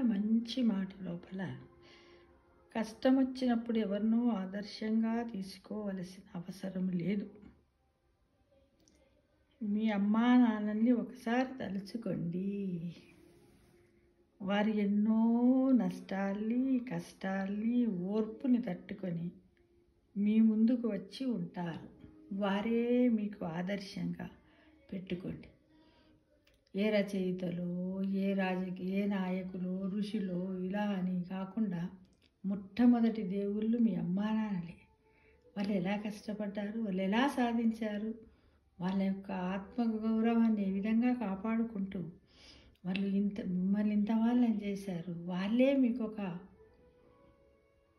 మంచి మాట లోపల కష్టం వచ్చినప్పుడు ఎవరినో ఆదర్శంగా తీసుకోవలసిన అవసరం లేదు. మీ అమ్మా నాన్నల్ని ఒకసారి తలుచుకోండి. వారు ఎన్నో నష్టాల్ని, కష్టాల్ని, ఓర్పుని తట్టుకొని మీ ముందుకు వచ్చి ఉంటారు. వారే మీకు ఆదర్శంగా పెట్టుకోండి. ఏ రచయితలు, ఏ నాయకులు, ఋషులు ఇలా అని కాకుండా మొట్టమొదటి దేవుళ్ళు మీ అమ్మా నాన్నలే. వాళ్ళు ఎలా కష్టపడ్డారు, వాళ్ళు ఎలా సాధించారు, వాళ్ళ యొక్క ఆత్మగౌరవాన్ని ఏ విధంగా కాపాడుకుంటూ వాళ్ళు మిమ్మల్ని ఇంత వాళ్ళని చేశారు. వాళ్ళే మీకు ఒక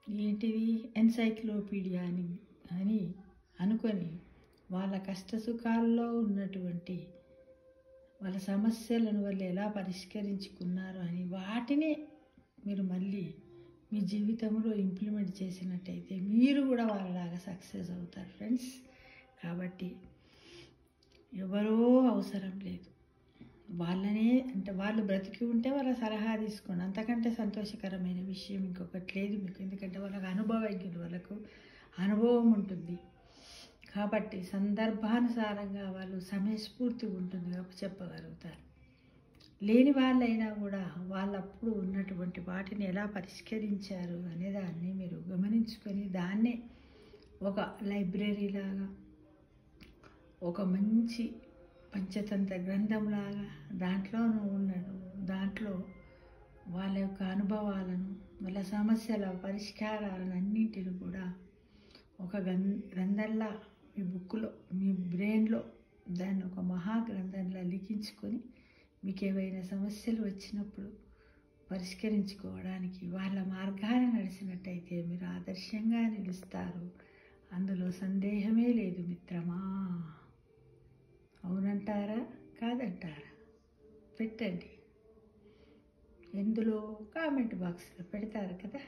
ఏంటిది ఎన్సైక్లోపీడియా అని అనుకొని వాళ్ళ కష్టసుఖాల్లో ఉన్నటువంటి వాళ్ళ సమస్యలను వాళ్ళు ఎలా పరిష్కరించుకున్నారు అని వాటిని మీరు మళ్ళీ మీ జీవితంలో ఇంప్లిమెంట్ చేసినట్టయితే మీరు కూడా వాళ్ళలాగా సక్సెస్ అవుతారు ఫ్రెండ్స్. కాబట్టి ఎవరో అవసరం లేదు. వాళ్ళనే అంటే వాళ్ళు బ్రతికి ఉంటే వాళ్ళ సలహా తీసుకోండి. అంతకంటే సంతోషకరమైన విషయం ఇంకొకటి లేదు మీకు. ఎందుకంటే వాళ్ళకి అనుభవజ్ఞులు, వాళ్ళకు అనుభవం ఉంటుంది కాబట్టి సందర్భానుసారంగా వాళ్ళు సమయస్ఫూర్తి ఉంటుంది కాబట్టి చెప్పగలుగుతారు. లేని వాళ్ళైనా కూడా వాళ్ళప్పుడు ఉన్నటువంటి వాటిని ఎలా పరిష్కరించారు అనేదాన్ని మీరు గమనించుకొని దాన్నే ఒక లైబ్రరీలాగా, ఒక మంచి పంచతంత్ర గ్రంథంలాగా దాంట్లో వాళ్ళ యొక్క అనుభవాలను, వాళ్ళ సమస్యల పరిష్కారాలను అన్నింటిని కూడా ఒక గ్రంథంలా మీ బుక్లో, మీ బ్రెయిన్లో దాన్ని ఒక మహాగ్రంథంలా లిఖించుకొని మీకు ఏవైనా సమస్యలు వచ్చినప్పుడు పరిష్కరించుకోవడానికి వాళ్ళ మార్గాన్ని నడిచినట్టయితే మీరు ఆదర్శంగా నిలుస్తారు. అందులో సందేహమే లేదు మిత్రమా. అవునంటారా, కాదంటారా? పెట్టండి. ఎందులో కామెంట్ బాక్స్లో పెడతారు కదా.